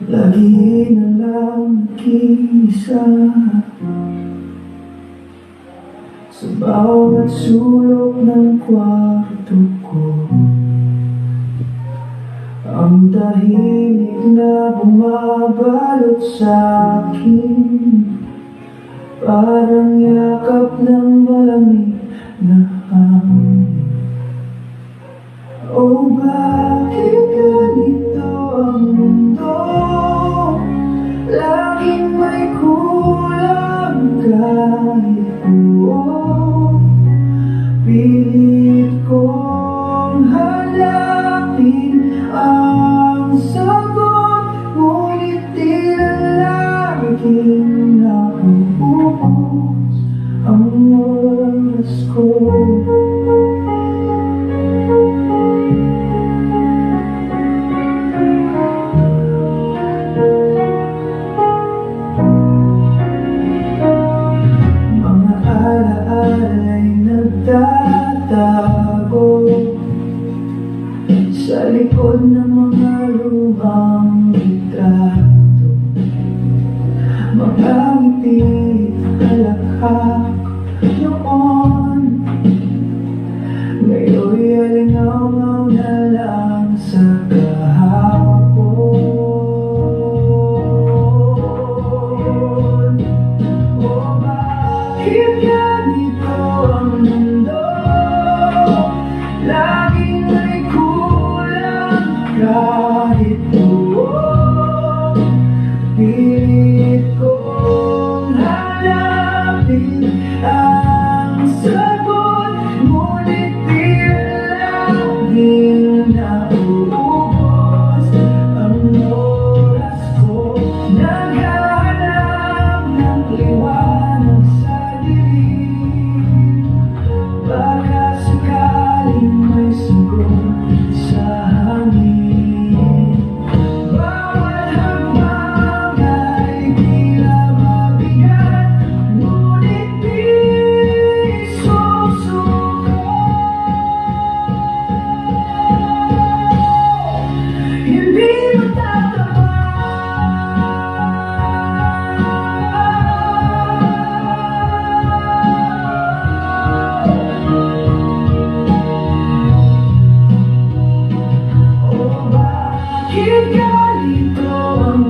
Lagi na lang nag-iisa sa bawat sulok ng kwarto ko. Ang tahimik na bumabalot sa akin, parang yakap ng malamig na hangin. Oh, bakit ganito ang mundo? Laging may kulang kahit buo. Pilit kong hanapin ang sagot, ngunit tila laging nauubos ang oras ko. Ala'la'y nagtatago sa likod ng mga lumang litrato. Mga ngiti halakhak noon, ngayon'y alingaw na lang sa kahapon. Oh, bakit ganito ang mundo? Laging may kulang kahit buo. Pilit kong hanapin ang sagot, ngunit tila laging nauubos ang oras ko. Naghahanap ng liwanag sa dilim, baka sakaling may sagot sa hangin. Bawat hakbang ay tila mabigat, ngunit di susuko. Hindi matatama. Oh, bakit ganito ang